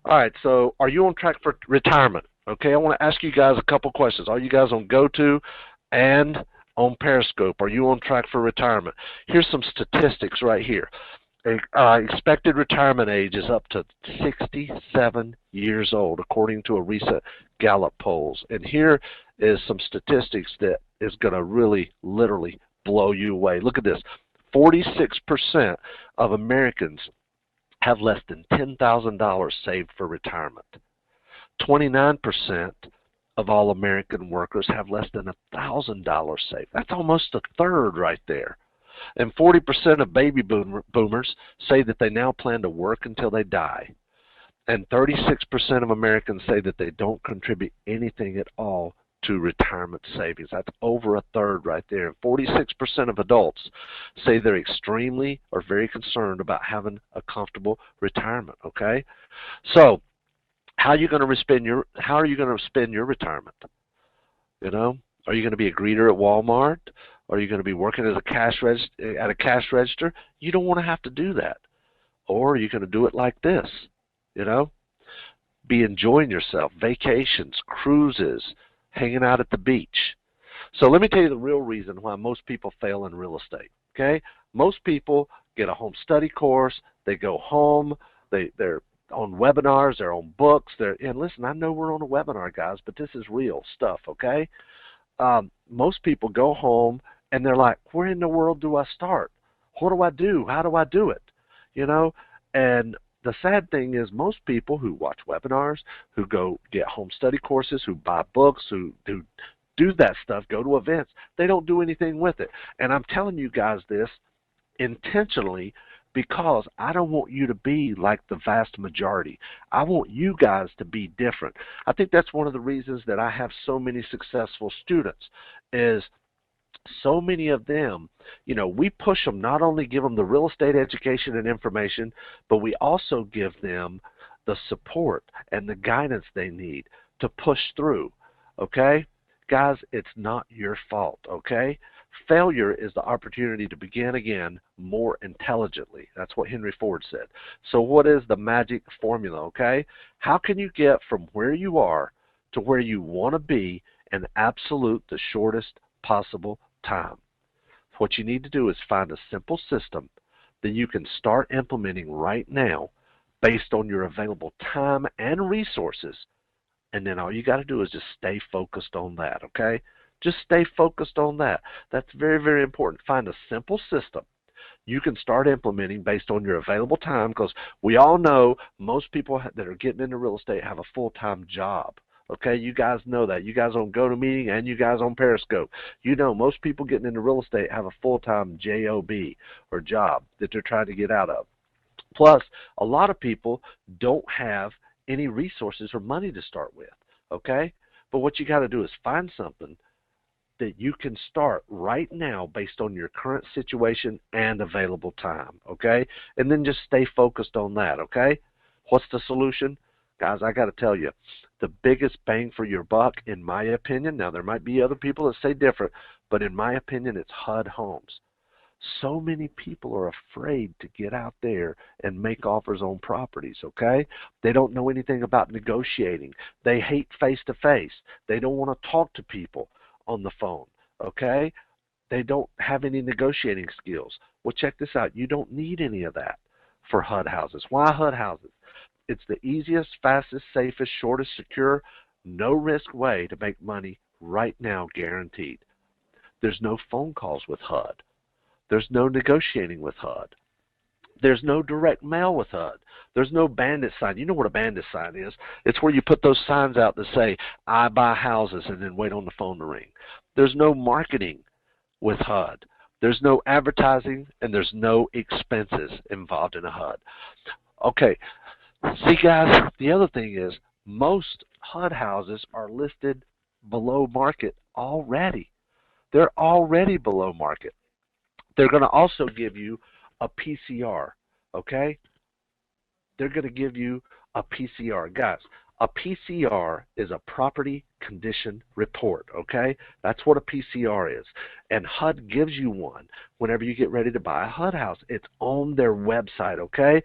All right, so are you on track for retirement? Okay, I want to ask you guys a couple questions. All you guys on GoTo and on Periscope, are you on track for retirement? Here's some statistics right here. Expected retirement age is up to 67 years old, according to a recent Gallup polls. And here is some statistics that is going to really, literally blow you away. Look at this. 46% of Americans have less than $10,000 saved for retirement. 29% of all American workers have less than $1,000 saved. That's almost a third right there. And 40% of baby boomers say that they now plan to work until they die. And 36% of Americans say that they don't contribute anything at all to retirement savings. That's over a third right there. And 46% of adults say they're extremely or very concerned about having a comfortable retirement. Okay, so how are you going to spend your retirement? You know, are you going to be a greeter at Walmart? Are you going to be working as a cash register? You don't want to have to do that. Or are you going to do it like this? You know, be enjoying yourself, vacations, cruises, hanging out at the beach. So let me tell you the real reason why most people fail in real estate. Okay, most people get a home study course. They go home. They're on webinars. They're on books. And listen, I know we're on a webinar, guys, but this is real stuff. Okay. Most people go home and they're like, where in the world do I start? What do I do? How do I do it? You know, and the sad thing is most people who watch webinars, who go get home study courses, who buy books, who do that stuff, go to events, they don't do anything with it. And I'm telling you guys this intentionally because I don't want you to be like the vast majority. I want you guys to be different. I think that's one of the reasons that I have so many successful students is so many of them, you know, we push them, not only give them the real estate education and information, but we also give them the support and the guidance they need to push through. Okay? Guys, it's not your fault. Okay? Failure is the opportunity to begin again more intelligently. That's what Henry Ford said. So what is the magic formula? Okay? How can you get from where you are to where you want to be in the shortest possible time? What you need to do is find a simple system that you can start implementing right now based on your available time and resources, and then all you got to do is just stay focused on that. Okay, just stay focused on that. That's very, very important. Find a simple system you can start implementing based on your available time, because we all know most people that are getting into real estate have a full-time job. Okay, you guys know that. You guys on GoToMeeting and you guys on Periscope. You know most people getting into real estate have a full-time job or job that they're trying to get out of. Plus, a lot of people don't have any resources or money to start with. Okay, but what you got to do is find something that you can start right now based on your current situation and available time. Okay, and then just stay focused on that. Okay, what's the solution? Guys, I got to tell you, the biggest bang for your buck, in my opinion, now there might be other people that say different, but in my opinion, it's HUD Homes. So many people are afraid to get out there and make offers on properties, okay? They don't know anything about negotiating. They hate face-to-face. They don't want to talk to people on the phone, okay? They don't have any negotiating skills. Well, check this out. You don't need any of that for HUD houses. Why HUD houses? It's the easiest, fastest, safest, shortest, secure, no-risk way to make money right now, guaranteed. There's no phone calls with HUD. There's no negotiating with HUD. There's no direct mail with HUD. There's no bandit sign. You know what a bandit sign is. It's where you put those signs out that say, I buy houses, and then wait on the phone to ring. There's no marketing with HUD. There's no advertising, and there's no expenses involved in a HUD. Okay. See, guys, the other thing is most HUD houses are listed below market already. They're already below market. They're going to also give you a PCR, okay? They're going to give you a PCR. Guys, a PCR is a property condition report, okay? That's what a PCR is. And HUD gives you one whenever you get ready to buy a HUD house. It's on their website, okay?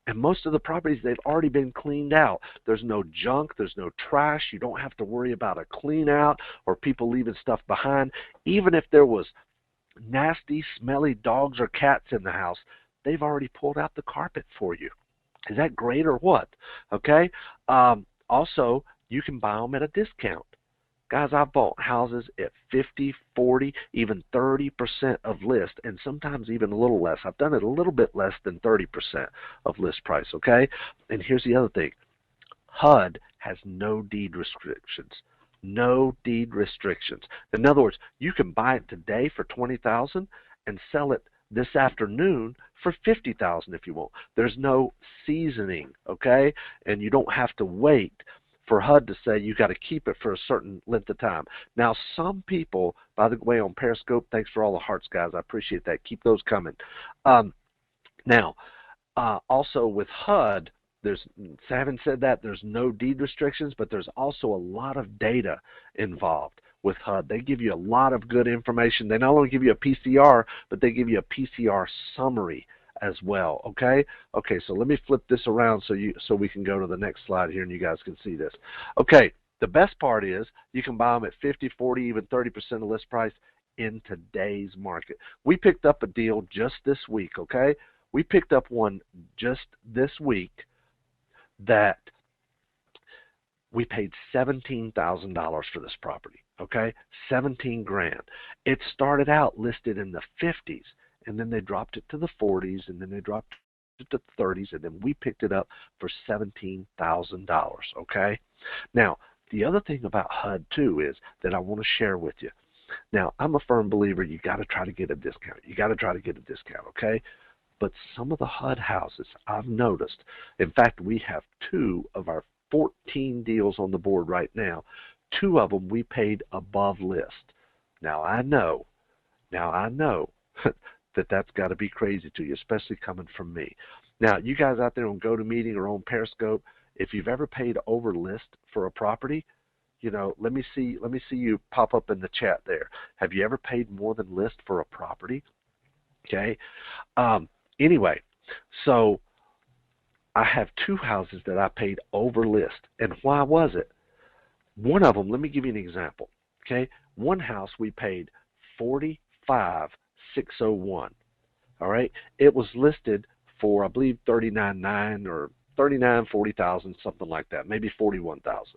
And most of the properties, they've already been cleaned out. There's no junk, there's no trash. You don't have to worry about a clean out or people leaving stuff behind. Even if there was nasty, smelly dogs or cats in the house, they've already pulled out the carpet for you. Is that great or what? Okay. Also, you can buy them at a discount. Guys, I've bought houses at 50, 40, even 30% of list, and sometimes even a little less. I've done it a little bit less than 30% of list price, okay? And here's the other thing. HUD has no deed restrictions. No deed restrictions. In other words, you can buy it today for $20,000 and sell it this afternoon for $50,000 if you want. There's no seasoning, okay? And you don't have to wait for HUD to say you got to keep it for a certain length of time. Now, some people, by the way, on Periscope, thanks for all the hearts, guys. I appreciate that. Keep those coming. Also with HUD, having said that, there's no deed restrictions, but there's also a lot of data involved with HUD. They give you a lot of good information. They not only give you a PCR, but they give you a PCR summary as well. Okay, so let me flip this around so we can go to the next slide here and you guys can see this. Okay, the best part is you can buy them at 50, 40, even 30% of list price in today's market. We picked up a deal just this week, okay? We picked up one just this week that we paid $17,000 for this property, okay? 17 grand. It started out listed in the 50s, and then they dropped it to the 40s, and then they dropped it to the 30s, and then we picked it up for $17,000, okay? Now, the other thing about HUD, too, is that I want to share with you. Now, I'm a firm believer you got to try to get a discount. You got to try to get a discount, okay? But some of the HUD houses, I've noticed, in fact, we have 2 of our 14 deals on the board right now. 2 of them we paid above list. Now, I know that that's got to be crazy to you, especially coming from me. Now, you guys out there on GoToMeeting or on Periscope, if you've ever paid over list for a property, you know, let me see you pop up in the chat there. Have you ever paid more than list for a property? Okay. Anyway, so I have 2 houses that I paid over list. And why was it? One of them, let me give you an example. Okay. One house we paid $45,601. All right. It was listed for, I believe, $39,900 or $39,000, $40,000, something like that, maybe $41,000.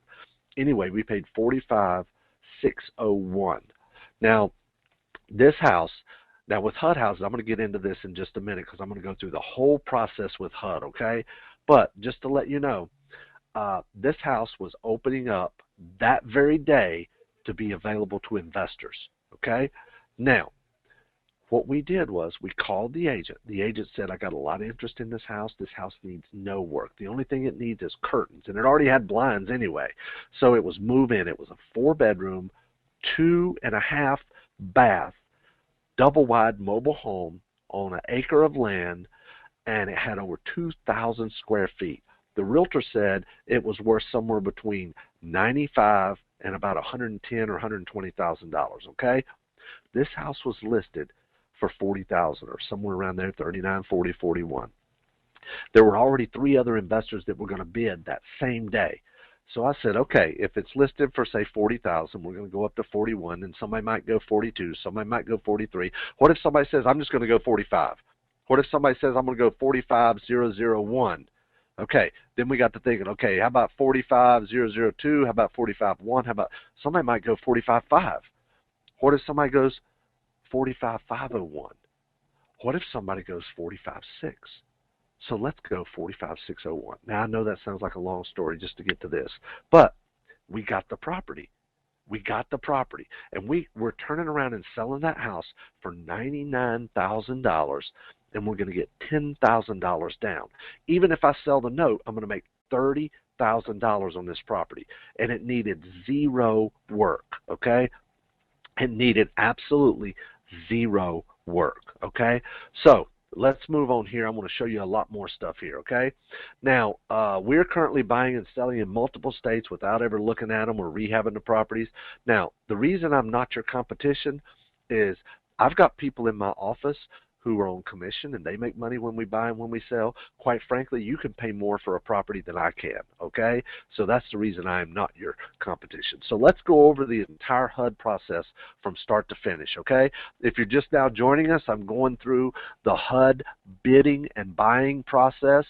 Anyway, we paid $45,601. Now, this house, now with HUD houses, I'm going to get into this in just a minute because I'm going to go through the whole process with HUD, okay? But just to let you know, this house was opening up that very day to be available to investors, okay? Now, what we did was we called the agent. The agent said, I got a lot of interest in this house. This house needs no work. The only thing it needs is curtains. And it already had blinds anyway. So it was move-in. It was a 4-bedroom, 2.5 bath, double-wide mobile home on an acre of land, and it had over 2,000 square feet. The realtor said it was worth somewhere between $95,000 and about $110,000 or $120,000, okay? This house was listed for $40,000 or somewhere around there, 39, 40, 41. There were already 3 other investors that were going to bid that same day. So I said, okay, if it's listed for, say, $40,000, we're going to go up to 41, and somebody might go 42, somebody might go 43. What if somebody says, I'm just going to go 45? What if somebody says, I'm going to go 45,001? Okay, then we got to thinking, okay, how about 45,002? How about 45,1? How about somebody might go 45,5? What if somebody goes 45,501? What if somebody goes 45,6? So let's go 45,601. Now, I know that sounds like a long story just to get to this, but we got the property. We got the property, and we're turning around and selling that house for $99,000, and we're going to get $10,000 down. Even if I sell the note, I'm going to make $30,000 on this property, and it needed 0 work, okay? It needed absolutely 0 work, okay? So let's move on here. I'm going to show you a lot more stuff here, okay? Now, we're currently buying and selling in multiple states without ever looking at them or rehabbing the properties. Now, the reason I'm not your competition is I've got people in my office who are on commission, and they make money when we buy and when we sell. Quite frankly, you can pay more for a property than I can, okay? So that's the reason I am not your competition. So let's go over the entire HUD process from start to finish, okay? If you're just now joining us, I'm going through the HUD bidding and buying process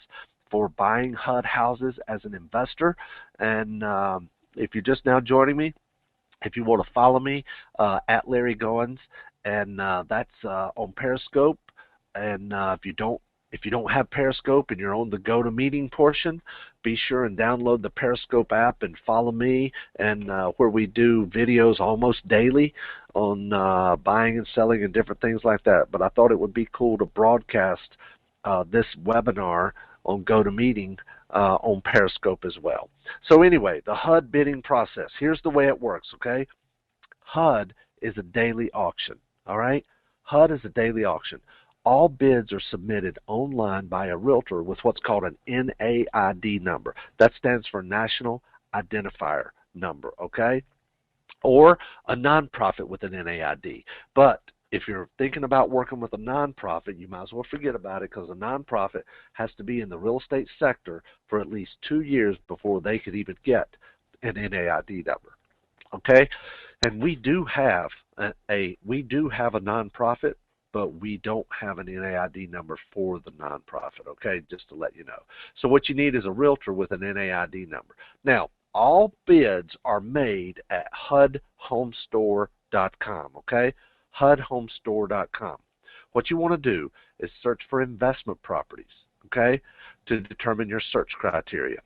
for buying HUD houses as an investor. And if you're just now joining me, if you want to follow me at Larry Goins, and that's on Periscope. And if you don't have Periscope and you're on the Go to Meeting portion, be sure and download the Periscope app and follow me, and where we do videos almost daily on buying and selling and different things like that. But I thought it would be cool to broadcast this webinar on Go to Meeting on Periscope as well. So anyway, the HUD bidding process. Here's the way it works, okay? HUD is a daily auction, all right? HUD is a daily auction. All bids are submitted online by a realtor with what's called an NAID number. That stands for National Identifier Number, okay? Or a nonprofit with an NAID. But if you're thinking about working with a nonprofit, you might as well forget about it, because a nonprofit has to be in the real estate sector for at least 2 years before they could even get an NAID number. Okay, and we do have a nonprofit, but we don't have an NAID number for the nonprofit. Okay, just to let you know. So what you need is a realtor with an NAID number. Now, all bids are made at HUDHomestore.com. Okay. HUDHomestore.com. What you want to do is search for investment properties, okay, to determine your search criteria.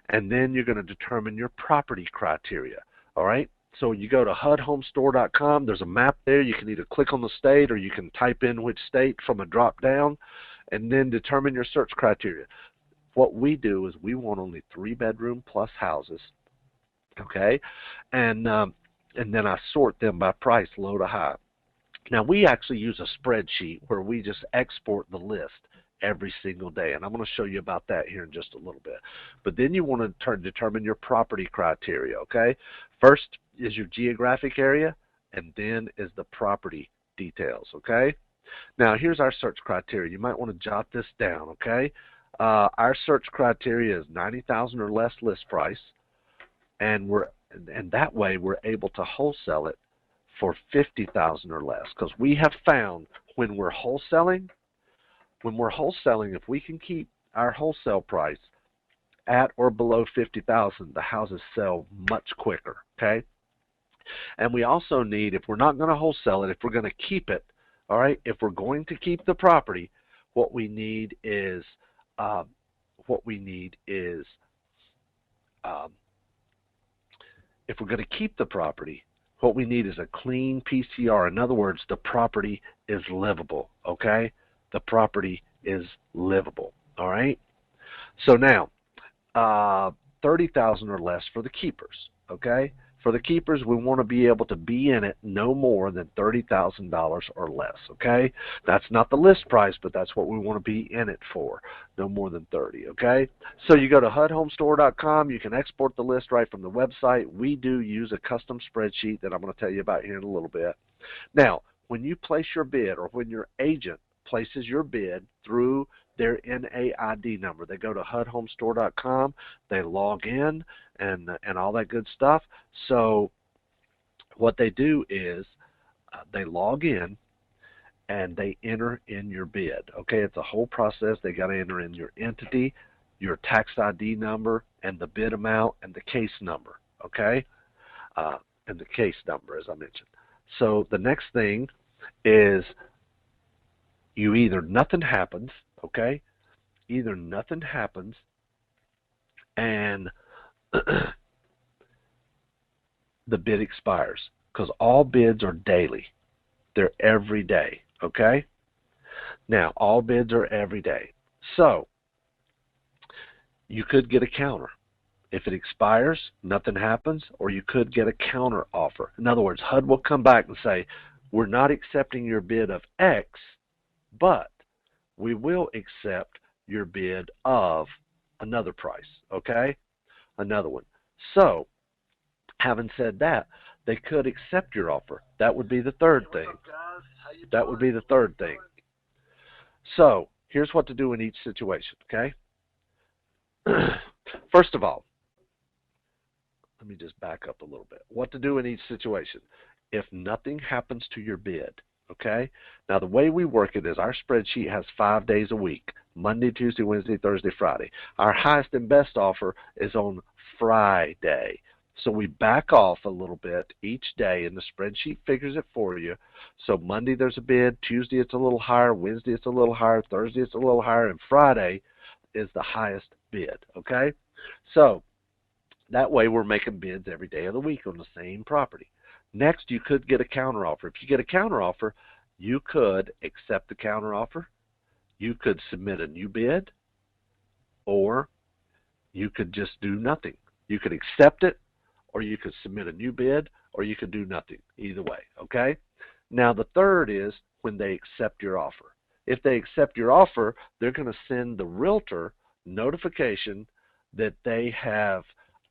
And then you're going to determine your property criteria, all right? So you go to HUDHomestore.com. There's a map there. You can either click on the state or you can type in which state from a drop down, and then determine your search criteria. What we do is we want only 3-bedroom plus houses, okay? And then I sort them by price, low to high. Now, we actually use a spreadsheet where we just export the list every single day, and I'm going to show you about that here in just a little bit. But then you want to determine your property criteria, okay? First is your geographic area, and then is the property details, okay? Now, here's our search criteria. You might want to jot this down, okay? Our search criteria is $90,000 or less list price, and that way we're able to wholesale it for $50,000 or less, because we have found when we're wholesaling, if we can keep our wholesale price at or below $50,000, the houses sell much quicker, okay? And we also need, if we're not going to wholesale it, if we're going to keep it, all right, if we're going to keep the property, what we need is if we're going to keep the property, what we need is a clean PCR. In other words, the property is livable, okay? The property is livable, all right? So now, $30,000 or less for the keepers, okay? For the keepers, we want to be able to be in it no more than $30,000 or less, okay? That's not the list price, but that's what we want to be in it for, no more than 30, okay? So you go to HUDHomestore.com. You can export the list right from the website. We do use a custom spreadsheet that I'm going to tell you about here in a little bit. Now, when you place your bid, or when your agent places your bid through their NAID number, they go to HUDHomestore.com, they log in, and all that good stuff. So what they do is they log in and they enter in your bid. Okay, it's a whole process. They got to enter in your entity, your tax ID number, and the bid amount, and the case number. Okay, and the case number, as I mentioned. So the next thing is nothing happens. Okay, either nothing happens and the bid expires, because all bids are daily. They're every day, okay? Now, all bids are every day. So, you could get a counter. If it expires, nothing happens, or you could get a counter offer. In other words, HUD will come back and say, we're not accepting your bid of X, but we will accept your bid of another price, okay? Another one. So, having said that, they could accept your offer. That would be the third thing. That would be the third thing. So here's what to do in each situation, okay? First of all, let me just back up a little bit. What to do in each situation. If nothing happens to your bid, okay? Now, the way we work it is our spreadsheet has 5 days a week, Monday, Tuesday, Wednesday, Thursday, Friday. Our highest and best offer is on Friday. So we back off a little bit each day, and the spreadsheet figures it for you. So Monday there's a bid, Tuesday it's a little higher, Wednesday it's a little higher, Thursday it's a little higher, and Friday is the highest bid, okay? So that way we're making bids every day of the week on the same property. Next, you could get a counteroffer. If you get a counteroffer, you could accept the counteroffer, you could submit a new bid, or you could just do nothing. You could accept it, or you could submit a new bid, or you could do nothing. Either way, okay? Now, the third is when they accept your offer. If they accept your offer, they're going to send the realtor notification that they have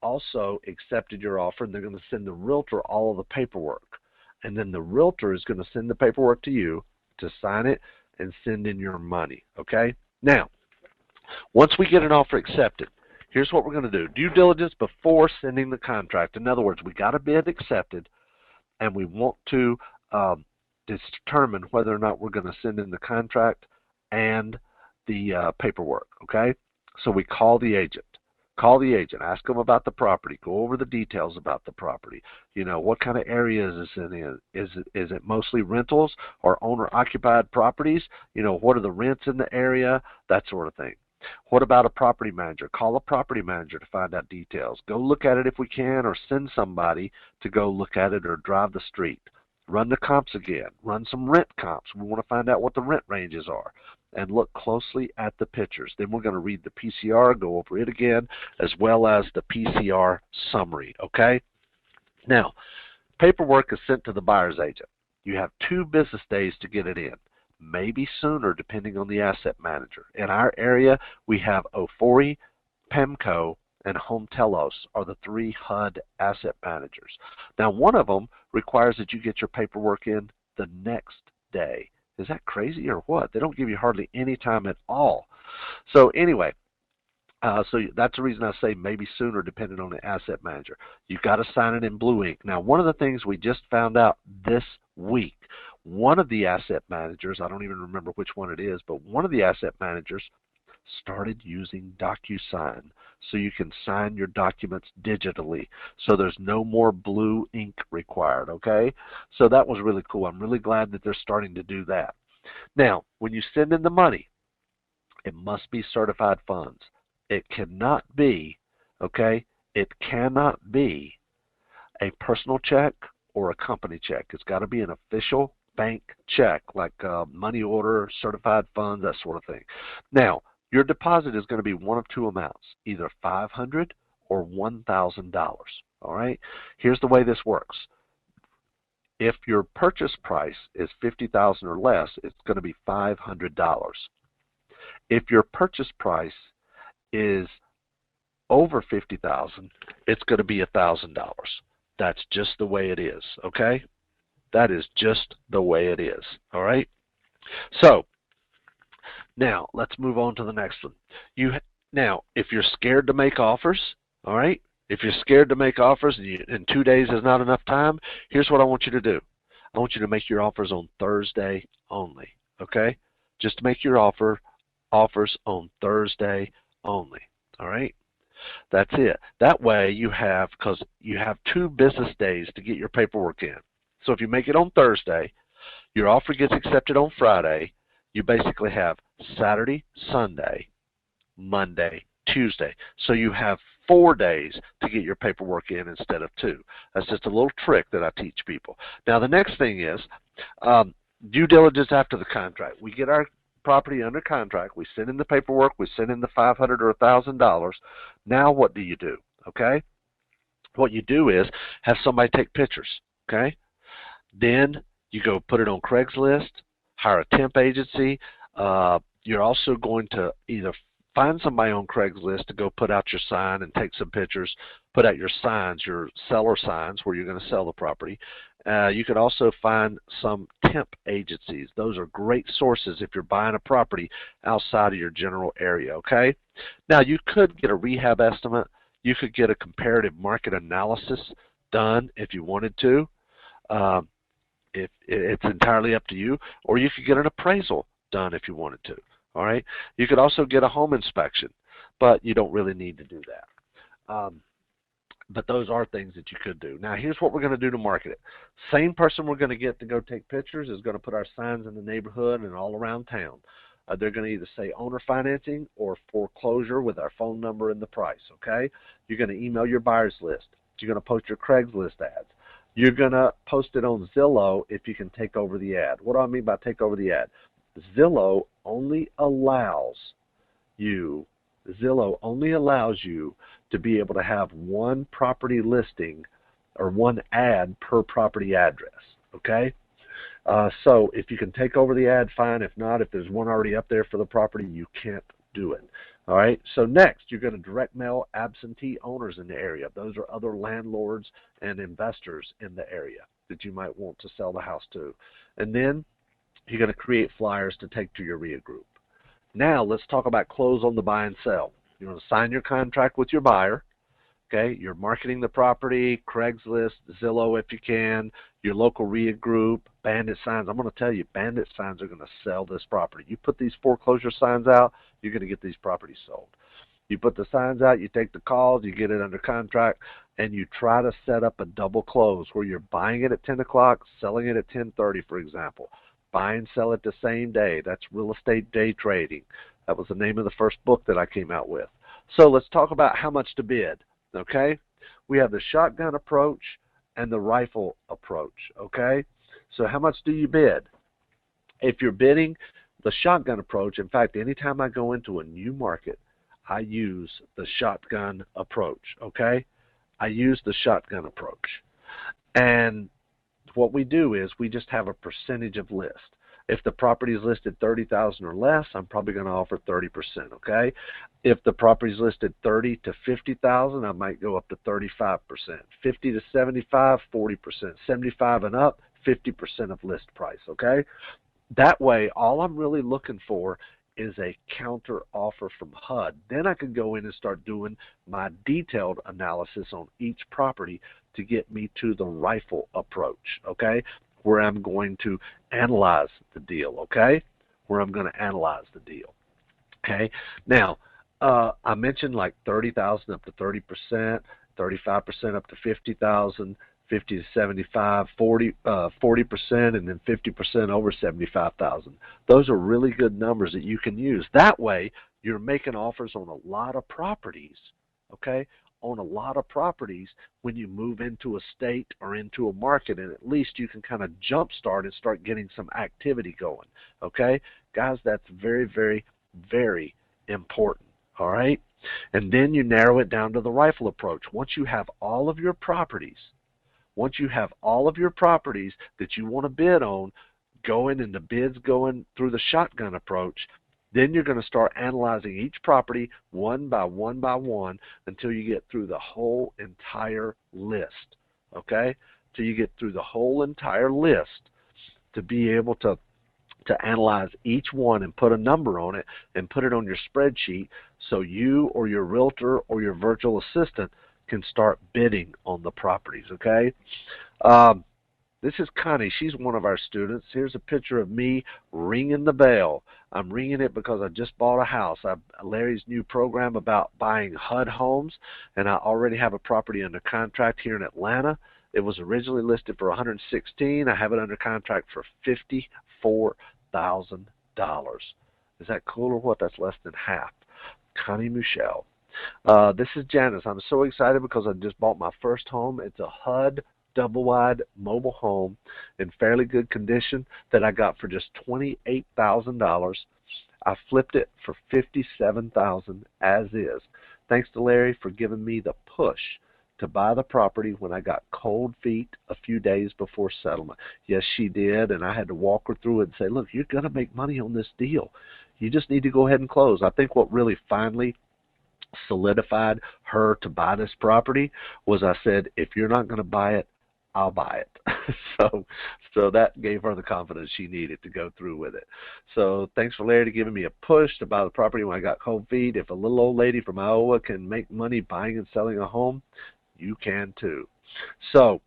also accepted your offer, and they're going to send the realtor all of the paperwork. And then the realtor is going to send the paperwork to you to sign it and send in your money, okay? Now, once we get an offer accepted, here's what we're going to do. Due diligence before sending the contract. In other words, we got a bid accepted, and we want to determine whether or not we're going to send in the contract and the paperwork, okay? So we call the agent. Call the agent, ask them about the property, go over the details about the property. You know, what kind of areas is it in? Is it mostly rentals or owner-occupied properties? You know, what are the rents in the area? That sort of thing. What about a property manager? Call a property manager to find out details. Go look at it if we can, or send somebody to go look at it or drive the street. Run the comps again. Run some rent comps. We want to find out what the rent ranges are, and look closely at the pictures. Then we're going to read the PCR, go over it again, as well as the PCR summary, okay? Now, paperwork is sent to the buyer's agent. You have 2 business days to get it in, maybe sooner depending on the asset manager. In our area, we have Ofori, Pemco, and Home Telos are the 3 HUD asset managers. Now, one of them requires that you get your paperwork in the next day. Is that crazy or what? They don't give you hardly any time at all. So anyway, so that's the reason I say maybe sooner depending on the asset manager. You've got to sign it in blue ink. Now, one of the things we just found out this week, one of the asset managers, I don't even remember which one it is, but one of the asset managers started using DocuSign, so you can sign your documents digitally. So there's no more blue ink required, okay? So that was really cool. I'm really glad that they're starting to do that. Now, when you send in the money, it must be certified funds. It cannot be, okay, it cannot be a personal check or a company check. It's got to be an official bank check, like money order, certified funds, that sort of thing. Now, your deposit is going to be one of 2 amounts, either $500 or $1,000. All right? Here's the way this works. If your purchase price is $50,000 or less, it's going to be $500. If your purchase price is over $50,000, it's going to be $1,000. That's just the way it is. Okay? That is just the way it is. All right? So, now, let's move on to the next one. Now, if you're scared to make offers, all right, if you're scared to make offers and 2 days is not enough time, here's what I want you to do. I want you to make your offers on Thursday only, okay? Just make your offers on Thursday only, all right? That's it. That way because you have 2 business days to get your paperwork in. So if you make it on Thursday, your offer gets accepted on Friday, you basically have Saturday, Sunday, Monday, Tuesday. So you have 4 days to get your paperwork in instead of 2. That's just a little trick that I teach people. Now, the next thing is due diligence after the contract. We get our property under contract. We send in the paperwork. We send in the $500 or $1,000. Now what do you do? Okay? What you do is have somebody take pictures. Okay? Then you go put it on Craigslist, hire a temp agency. You're also going to either find somebody on Craigslist to go put out your sign and take some pictures, put out your signs, your seller signs where you're going to sell the property, You could also find some temp agencies. Those are great sources if you're buying a property outside of your general area, okay? Now, you could get a rehab estimate. You could get a comparative market analysis done if you wanted to. Um, if it's entirely up to you, or you could get an appraisal done if you wanted to. All right. You could also get a home inspection, but you don't really need to do that. But those are things that you could do. Now, here's what we're going to do to market it. Same person we're going to get to go take pictures is going to put our signs in the neighborhood and all around town. They're going to either say owner financing or foreclosure with our phone number and the price, okay? You're going to email your buyers list. You're going to post your Craigslist ads. You're going to post it on Zillow if you can take over the ad. What do I mean by take over the ad? Zillow only allows you to be able to have one property listing or one ad per property address, okay? So if you can take over the ad, fine. If not, if there's one already up there for the property, you can't do it. All right, so next you're going to direct mail absentee owners in the area. Those are other landlords and investors in the area that you might want to sell the house to. And then you're going to create flyers to take to your RIA group. Now let's talk about close on the buy and sell. You're going to sign your contract with your buyer. Okay, you're marketing the property, Craigslist, Zillow if you can, your local RIA group, bandit signs. I'm going to tell you, bandit signs are going to sell this property. You put these foreclosure signs out, you're going to get these properties sold. You put the signs out, you take the calls, you get it under contract, and you try to set up a double close where you're buying it at 10 o'clock, selling it at 10:30, for example. Buy and sell it the same day. That's real estate day trading. That was the name of the first book that I came out with. So let's talk about how much to bid. Okay, we have the shotgun approach and the rifle approach. Okay, so how much do you bid? If you're bidding the shotgun approach, in fact, anytime I go into a new market, I use the shotgun approach. Okay, I use the shotgun approach, and what we do is we just have a percentage of list. If the property is listed $30,000 or less, I'm probably going to offer 30%, okay? If the property is listed $30,000 to $50,000, I might go up to 35%. $50,000 to $75,000, 40%. $75,000 and up, 50% of list price, okay? That way, all I'm really looking for is a counter offer from HUD. Then I can go in and start doing my detailed analysis on each property to get me to the rifle approach, okay? Where I'm going to analyze the deal, okay? Where I'm going to analyze the deal, okay? Now, I mentioned like 30,000 up to 30%, 35% up to 50,000, 50 to 75, 40%, and then 50% over 75,000. Those are really good numbers that you can use. That way, you're making offers on a lot of properties, okay? On a lot of properties when you move into a state or into a market, and at least you can kind of jumpstart and start getting some activity going. Okay, guys, that's very, very, very important. All right, and then you narrow it down to the rifle approach. Once you have all of your properties, that you want to bid on, going and the bids going through the shotgun approach, then you're going to start analyzing each property one by one until you get through the whole entire list, okay? Till you get through the whole entire list to be able to analyze each one and put a number on it and put it on your spreadsheet so you or your realtor or your virtual assistant can start bidding on the properties, okay? This is Connie. She's one of our students. Here's a picture of me ringing the bell. I'm ringing it because I just bought a house. Larry's new program about buying HUD homes, and I already have a property under contract here in Atlanta. It was originally listed for $116,000. I have it under contract for $54,000. Is that cool or what? That's less than half. Connie Michelle. This is Janice. I'm so excited because I just bought my first home. It's a HUD double-wide mobile home in fairly good condition that I got for just $28,000. I flipped it for $57,000 as is. Thanks to Larry for giving me the push to buy the property when I got cold feet a few days before settlement. Yes, she did, and I had to walk her through it and say, look, you're going to make money on this deal. You just need to go ahead and close. I think what really finally solidified her to buy this property was I said, if you're not going to buy it, I'll buy it. so that gave her the confidence she needed to go through with it. So thanks for Larry giving me a push to buy the property when I got cold feet. If a little old lady from Iowa can make money buying and selling a home, you can too. So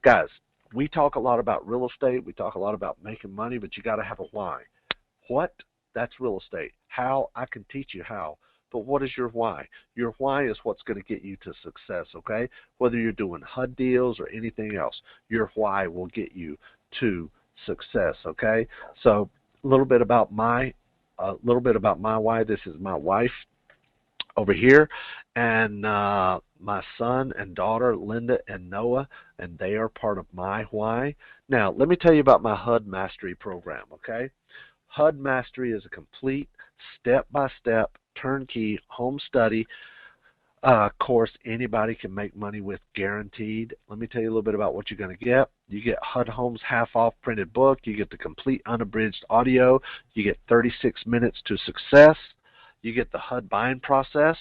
guys, we talk a lot about real estate. We talk a lot about making money, but you got to have a why. What? That's real estate. How? I can teach you how. But what is your why? Your why is what's going to get you to success, okay? Whether you're doing HUD deals or anything else, your why will get you to success, okay? So a little bit about my why. This is my wife over here, and my son and daughter, Linda and Noah, and they are part of my why. Now, let me tell you about my HUD Mastery program, okay? HUD Mastery is a complete, step-by-step, turnkey home study course anybody can make money with, guaranteed. Let me tell you a little bit about what you're going to get. You get HUD Home's half-off printed book. You get the complete unabridged audio. You get 36 minutes to success. You get the HUD buying process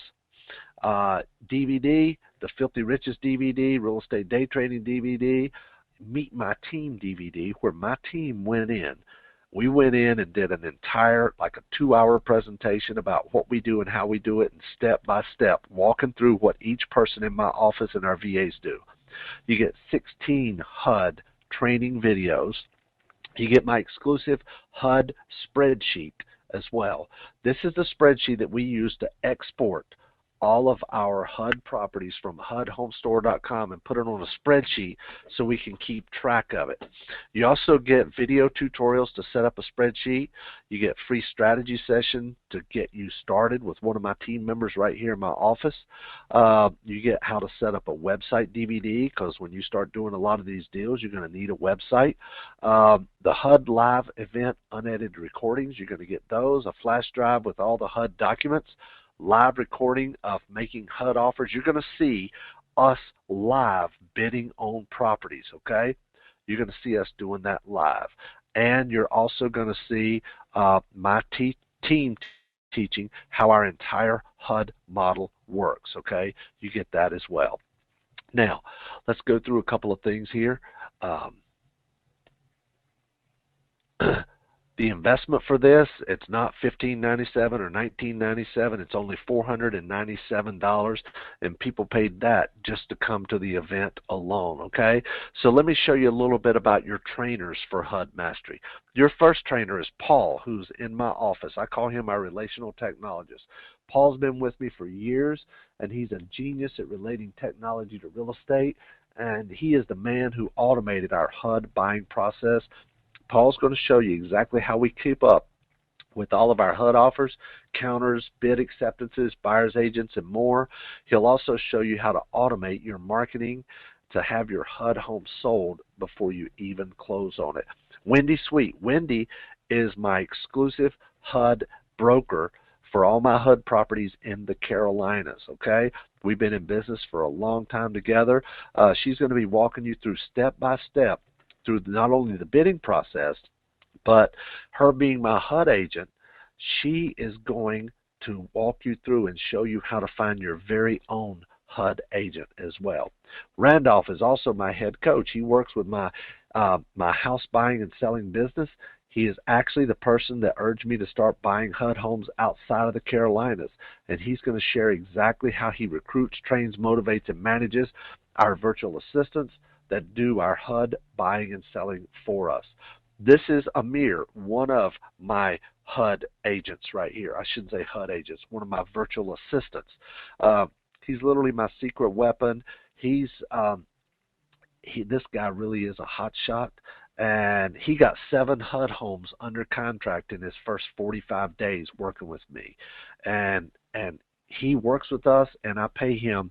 DVD, the Filthy Riches DVD, Real Estate Day Trading DVD, Meet My Team DVD, where my team went in. We went in and did an entire, like a 2-hour presentation about what we do and how we do it, and step by step, walking through what each person in my office and our VAs do. You get 16 HUD training videos. You get my exclusive HUD spreadsheet as well. This is the spreadsheet that we use to export all of our HUD properties from HUDHomestore.com and put it on a spreadsheet so we can keep track of it. You also get video tutorials to set up a spreadsheet. You get free strategy session to get you started with one of my team members right here in my office. You get how to set up a website DVD, because when you start doing a lot of these deals, you're going to need a website. The HUD Live event unedited recordings, you're going to get those, a flash drive with all the HUD documents, live recording of making HUD offers. You're going to see us live bidding on properties, okay? You're going to see us doing that live. And you're also going to see my team teaching how our entire HUD model works, okay? You get that as well. Now, let's go through a couple of things here. The investment for this, it's not $15.97 or $19.97. It's only $497, and people paid that just to come to the event alone, okay? So let me show you a little bit about your trainers for HUD Mastery. Your first trainer is Paul, who's in my office. I call him our relational technologist. Paul's been with me for years, and he's a genius at relating technology to real estate, and he is the man who automated our HUD buying process. Paul's going to show you exactly how we keep up with all of our HUD offers, counters, bid acceptances, buyer's agents, and more. He'll also show you how to automate your marketing to have your HUD home sold before you even close on it. Wendy Sweet. Wendy is my exclusive HUD broker for all my HUD properties in the Carolinas, okay? We've been in business for a long time together. She's going to be walking you through step by step through not only the bidding process, but her being my HUD agent, she is going to walk you through and show you how to find your very own HUD agent as well. Randolph is also my head coach. He works with my house buying and selling business. He is actually the person that urged me to start buying HUD homes outside of the Carolinas, and he's going to share exactly how he recruits, trains, motivates, and manages our virtual assistants that do our HUD buying and selling for us. This is Amir, one of my HUD agents right here. I shouldn't say HUD agents, one of my virtual assistants. He's literally my secret weapon. This guy really is a hot shot, and he got 7 HUD homes under contract in his first 45 days working with me. And he works with us, and I pay him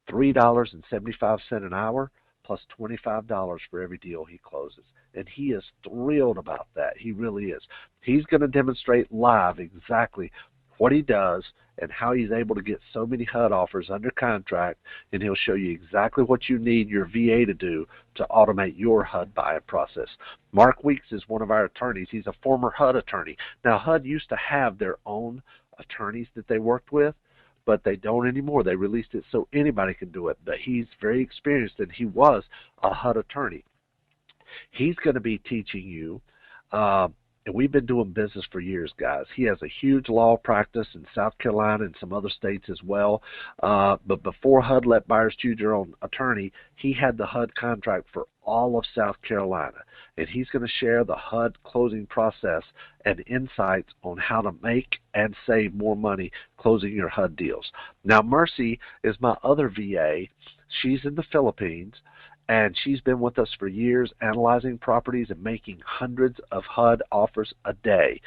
$3.75 an hour, plus $25 for every deal he closes. And he is thrilled about that. He really is. He's going to demonstrate live exactly what he does and how he's able to get so many HUD offers under contract, and he'll show you exactly what you need your VA to do to automate your HUD buying process. Mark Weeks is one of our attorneys. He's a former HUD attorney. Now, HUD used to have their own attorneys that they worked with, but they don't anymore. They released it so anybody can do it. But he's very experienced, and he was a HUD attorney. He's going to be teaching you, and we've been doing business for years, guys. He has a huge law practice in South Carolina and some other states as well. But before HUD let buyers choose their own attorney, he had the HUD contract for all of South Carolina. And he's going to share the HUD closing process and insights on how to make and save more money closing your HUD deals. Now, Mercy is my other VA. She's in the Philippines, and she's been with us for years analyzing properties and making hundreds of HUD offers a day.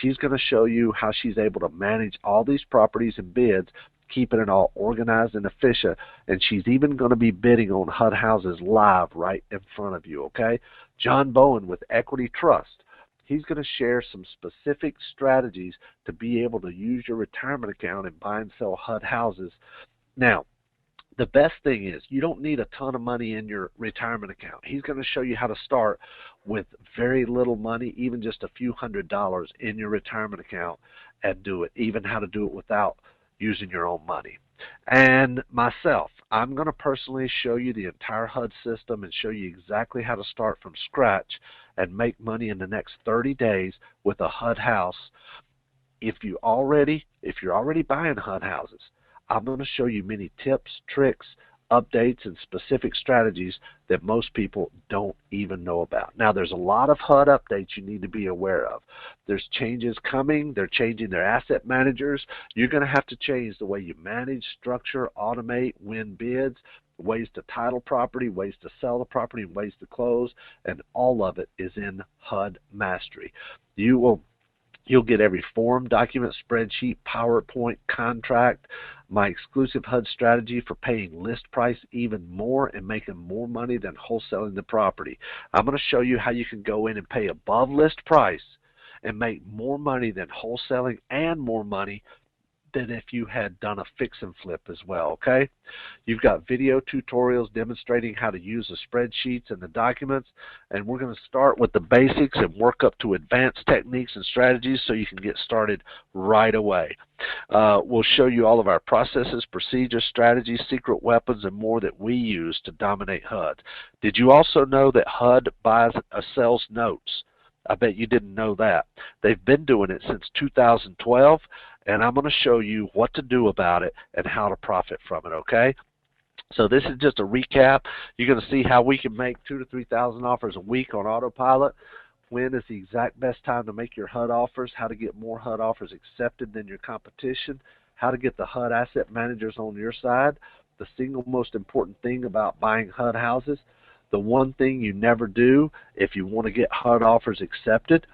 She's going to show you how she's able to manage all these properties and bids, keeping it all organized and efficient, and she's even going to be bidding on HUD houses live right in front of you, okay? John Bowen with Equity Trust, he's going to share some specific strategies to be able to use your retirement account and buy and sell HUD houses. Now, the best thing is you don't need a ton of money in your retirement account. He's going to show you how to start with very little money, even just a few $100s in your retirement account, and do it, even how to do it without using your own money. And myself, I'm going to personally show you the entire HUD system and show you exactly how to start from scratch and make money in the next 30 days with a HUD house. If you're already buying HUD houses, I'm going to show you many tips, tricks, updates, and specific strategies that most people don't even know about. Now, there's a lot of HUD updates you need to be aware of. There's changes coming. They're changing their asset managers. You're going to have to change the way you manage, structure, automate, win bids, ways to title property, ways to sell the property, and ways to close, and all of it is in HUD Mastery. You'll get every form, document, spreadsheet, PowerPoint, contract, my exclusive HUD strategy for paying list price even more and making more money than wholesaling the property. I'm going to show you how you can go in and pay above list price and make more money than wholesaling and more money than if you had done a fix and flip as well, okay? You've got video tutorials demonstrating how to use the spreadsheets and the documents, and we're going to start with the basics and work up to advanced techniques and strategies so you can get started right away. We'll show you all of our processes, procedures, strategies, secret weapons, and more that we use to dominate HUD. Did you also know that HUD sells notes? I bet you didn't know that. They've been doing it since 2012, and I'm going to show you what to do about it and how to profit from it, okay? So this is just a recap. You're going to see how we can make 2,000 to 3,000 offers a week on autopilot. When is the exact best time to make your HUD offers, how to get more HUD offers accepted than your competition, how to get the HUD asset managers on your side, the single most important thing about buying HUD houses, the one thing you never do if you want to get HUD offers accepted,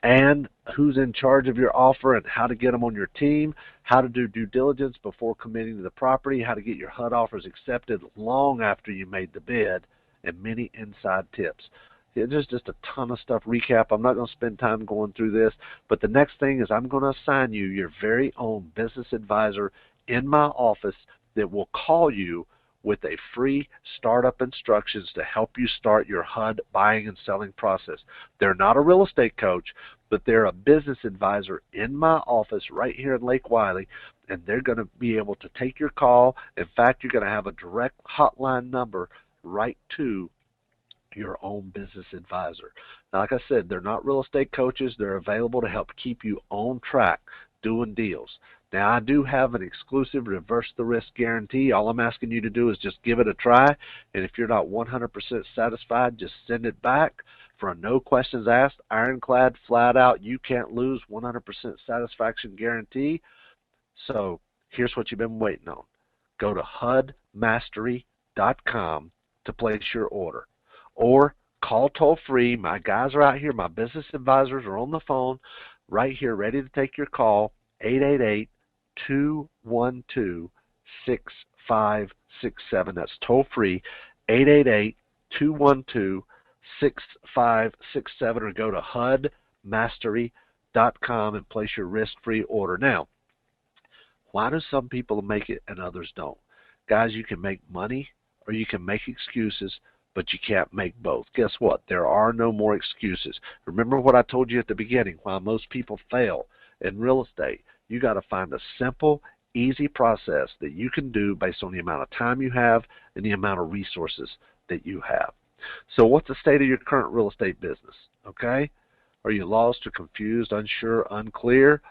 and who's in charge of your offer and how to get them on your team, how to do due diligence before committing to the property, how to get your HUD offers accepted long after you made the bid, and many inside tips. There's just a ton of stuff. Recap. I'm not going to spend time going through this, but the next thing is I'm going to assign you your very own business advisor in my office that will call you with a free startup instructions to help you start your HUD buying and selling process. They're not a real estate coach, but they're a business advisor in my office right here in Lake Wiley, and they're going to be able to take your call. In fact, you're going to have a direct hotline number right to your own business advisor. Now, like I said, they're not real estate coaches. They're available to help keep you on track doing deals. Now, I do have an exclusive reverse the risk guarantee. All I'm asking you to do is just give it a try, and if you're not 100% satisfied, just send it back for a no questions asked, ironclad, flat out, you can't lose 100% satisfaction guarantee. So here's what you've been waiting on. Go to HUDmastery.com to place your order, or call toll free. My guys are out here. My business advisors are on the phone right here ready to take your call, 888-212-6567. That's toll free, 888-212-6567, or go to HUDmastery.com and place your risk-free order. Now, why do some people make it and others don't? Guys, you can make money or you can make excuses, but you can't make both. Guess what? There are no more excuses. Remember what I told you at the beginning, why most people fail in real estate. You got to find a simple, easy process that you can do based on the amount of time you have and the amount of resources that you have. So what's the state of your current real estate business? Okay? Are you lost or confused, unsure, unclear?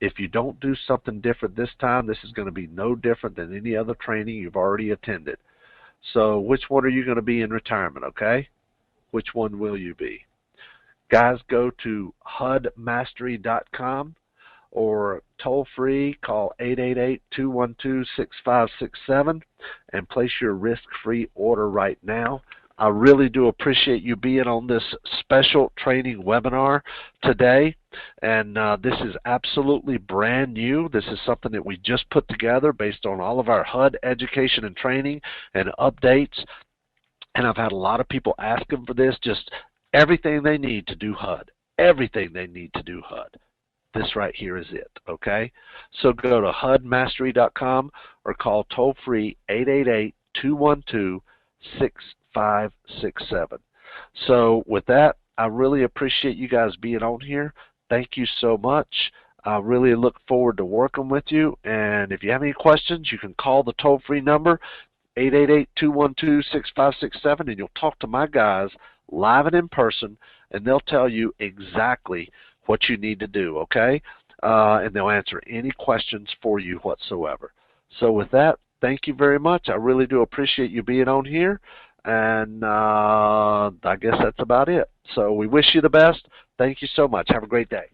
If you don't do something different this time, this is going to be no different than any other training you've already attended. So which one are you going to be in retirement, okay? Which one will you be? Guys, go to HUDmastery.com or toll free, call 888-212-6567 and place your risk-free order right now. I really do appreciate you being on this special training webinar today. And this is absolutely brand new. This is something that we just put together based on all of our HUD education and training and updates. And I've had a lot of people asking for this, just everything they need to do HUD, everything they need to do HUD. This right here is it, okay? So go to HUDmastery.com or call toll-free 888-212-6567. So with that, I really appreciate you guys being on here. Thank you so much. I really look forward to working with you. And if you have any questions, you can call the toll-free number, 888-212-6567, and you'll talk to my guys live and in person, and they'll tell you exactly what you need to do, okay? And they'll answer any questions for you whatsoever. So with that, thank you very much. I really do appreciate you being on here, and I guess that's about it. So we wish you the best. Thank you so much. Have a great day.